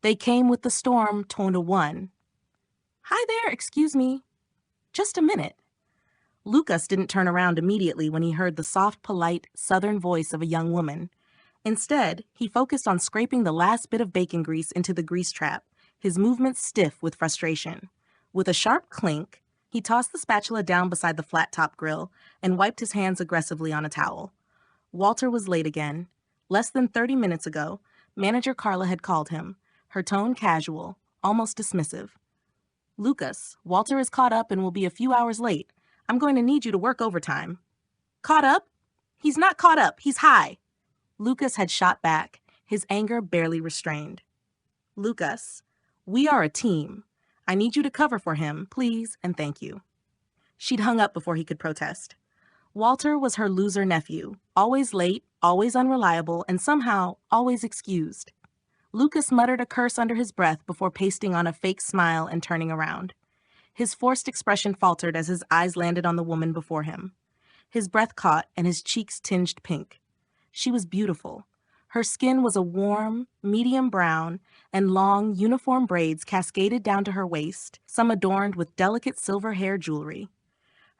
They came with the storm, tone to 1. Hi there, excuse me. Just a minute. Lucas didn't turn around immediately when he heard the soft, polite, southern voice of a young woman. Instead, he focused on scraping the last bit of bacon grease into the grease trap, his movements stiff with frustration. With a sharp clink, he tossed the spatula down beside the flat-top grill and wiped his hands aggressively on a towel. Walter was late again. Less than 30 minutes ago, Manager Carla had called him, her tone casual, almost dismissive. Lucas, Walter is caught up and will be a few hours late. I'm going to need you to work overtime. Caught up? He's not caught up. He's high. Lucas had shot back, his anger barely restrained. Lucas, we are a team. I need you to cover for him, please, and thank you. She'd hung up before he could protest. Walter was her loser nephew, always late, always unreliable, and somehow always excused. Lucas muttered a curse under his breath before pasting on a fake smile and turning around. His forced expression faltered as his eyes landed on the woman before him. His breath caught and his cheeks tinged pink. She was beautiful. Her skin was a warm, medium brown, and long, uniform braids cascaded down to her waist, some adorned with delicate silver hair jewelry.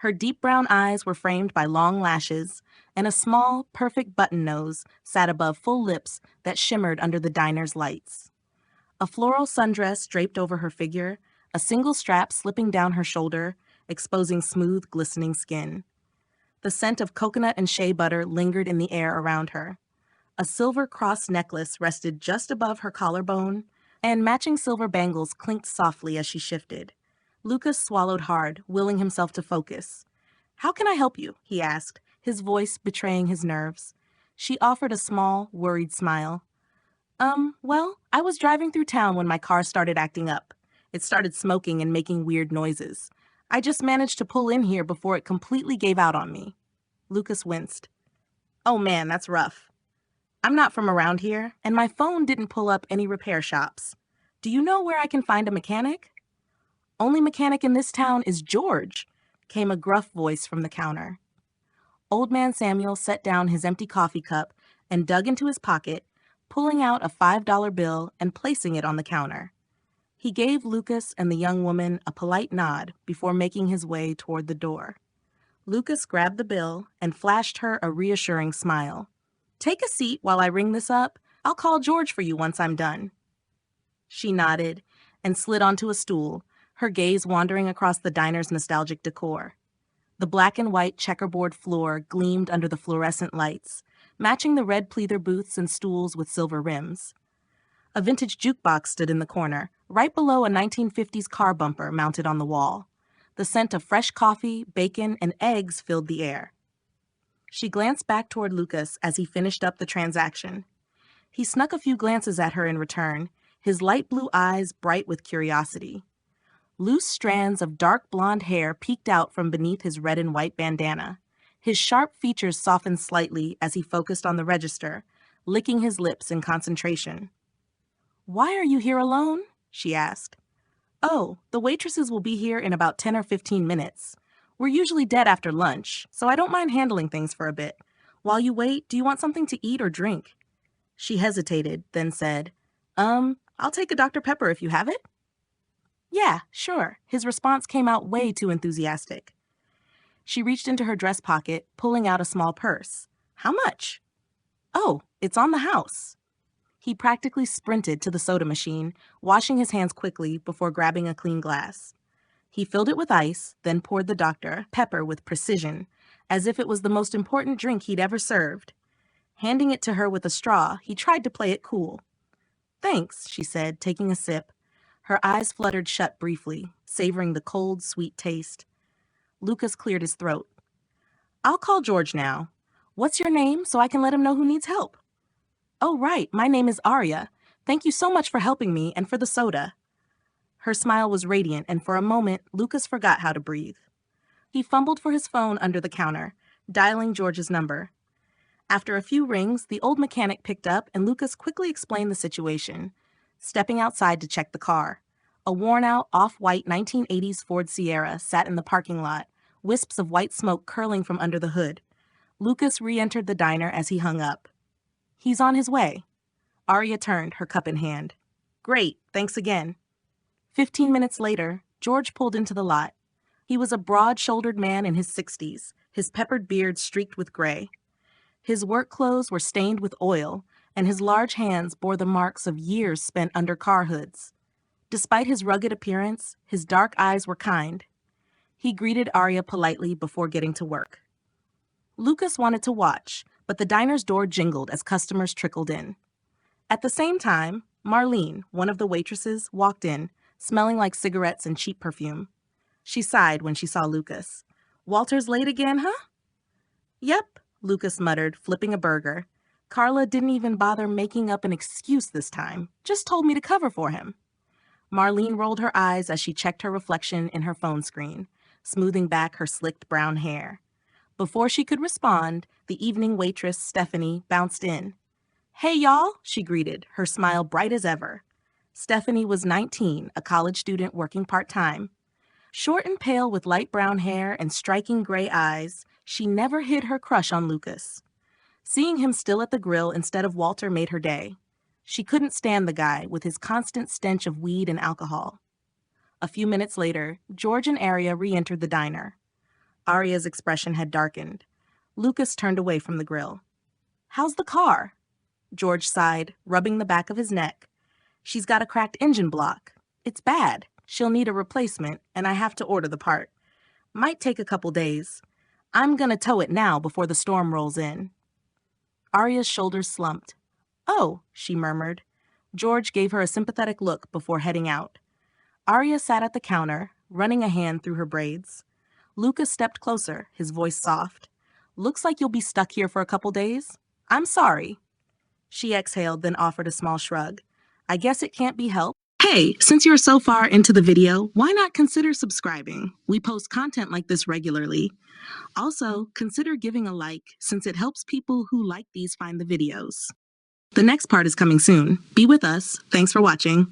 Her deep brown eyes were framed by long lashes, and a small, perfect button nose sat above full lips that shimmered under the diner's lights. A floral sundress draped over her figure, a single strap slipping down her shoulder, exposing smooth, glistening skin. The scent of coconut and shea butter lingered in the air around her. A silver cross necklace rested just above her collarbone, and matching silver bangles clinked softly as she shifted. Lucas swallowed hard, willing himself to focus. "How can I help you?" he asked, his voice betraying his nerves. She offered a small, worried smile. Well, I was driving through town when my car started acting up. It started smoking and making weird noises. I just managed to pull in here before it completely gave out on me." Lucas winced. "Oh man, that's rough. I'm not from around here, and my phone didn't pull up any repair shops. Do you know where I can find a mechanic?" "Only mechanic in this town is George," came a gruff voice from the counter. Old Man Samuel set down his empty coffee cup and dug into his pocket, pulling out a $5 bill and placing it on the counter. He gave Lucas and the young woman a polite nod before making his way toward the door. Lucas grabbed the bill and flashed her a reassuring smile. "Take a seat while I ring this up. I'll call George for you once I'm done." She nodded and slid onto a stool, her gaze wandering across the diner's nostalgic decor. The black and white checkerboard floor gleamed under the fluorescent lights, matching the red pleather booths and stools with silver rims. A vintage jukebox stood in the corner, right below a 1950s car bumper mounted on the wall. The scent of fresh coffee, bacon, and eggs filled the air. She glanced back toward Lucas as he finished up the transaction. He snuck a few glances at her in return, his light blue eyes bright with curiosity. Loose strands of dark blonde hair peeked out from beneath his red and white bandana. His sharp features softened slightly as he focused on the register, licking his lips in concentration. "Why are you here alone?" she asked. "Oh, the waitresses will be here in about 10 or 15 minutes. We're usually dead after lunch, so I don't mind handling things for a bit. While you wait, do you want something to eat or drink?" She hesitated, then said, I'll take a Dr. Pepper if you have it." "Yeah, sure." His response came out way too enthusiastic. She reached into her dress pocket, pulling out a small purse. "How much?" "Oh, it's on the house." He practically sprinted to the soda machine, washing his hands quickly before grabbing a clean glass. He filled it with ice, then poured the Dr. Pepper with precision, as if it was the most important drink he'd ever served. Handing it to her with a straw, he tried to play it cool. "Thanks," she said, taking a sip. Her eyes fluttered shut briefly, savoring the cold, sweet taste. Lucas cleared his throat. "I'll call George now. What's your name so I can let him know who needs help?" "Oh, right, my name is Arya. Thank you so much for helping me and for the soda." Her smile was radiant, and for a moment, Lucas forgot how to breathe. He fumbled for his phone under the counter, dialing George's number. After a few rings, the old mechanic picked up, and Lucas quickly explained the situation, stepping outside to check the car. A worn-out, off-white 1980s Ford Sierra sat in the parking lot, wisps of white smoke curling from under the hood. Lucas re-entered the diner as he hung up. "He's on his way." Arya turned, her cup in hand. Great, thanks again. 15 minutes later, George pulled into the lot. He was a broad-shouldered man in his 60s, his peppered beard streaked with gray. His work clothes were stained with oil, and his large hands bore the marks of years spent under car hoods. Despite his rugged appearance, his dark eyes were kind. He greeted Arya politely before getting to work. Lucas wanted to watch, but the diner's door jingled as customers trickled in. At the same time, Marlene, one of the waitresses, walked in, smelling like cigarettes and cheap perfume. She sighed when she saw Lucas. "Walter's late again, huh?" "Yep," Lucas muttered, flipping a burger. "Carla didn't even bother making up an excuse this time, just told me to cover for him." Marlene rolled her eyes as she checked her reflection in her phone screen, smoothing back her slicked brown hair. Before she could respond, the evening waitress, Stephanie, bounced in. "Hey, y'all," she greeted, her smile bright as ever. Stephanie was 19, a college student working part-time. Short and pale with light brown hair and striking gray eyes, she never hid her crush on Lucas. Seeing him still at the grill instead of Walter made her day. She couldn't stand the guy with his constant stench of weed and alcohol. A few minutes later, George and Arya re-entered the diner. Arya's expression had darkened. Lucas turned away from the grill. "How's the car?" George sighed, rubbing the back of his neck. "She's got a cracked engine block. It's bad. She'll need a replacement, and I have to order the part. Might take a couple days. I'm gonna tow it now before the storm rolls in." Arya's shoulders slumped. "Oh," she murmured. George gave her a sympathetic look before heading out. Arya sat at the counter, running a hand through her braids. Lucas stepped closer, his voice soft. "Looks like you'll be stuck here for a couple days. I'm sorry." She exhaled, then offered a small shrug. "I guess it can't be helped." Hey, since you're so far into the video, why not consider subscribing? We post content like this regularly. Also, consider giving a like since it helps people who like these find the videos. The next part is coming soon. Be with us. Thanks for watching.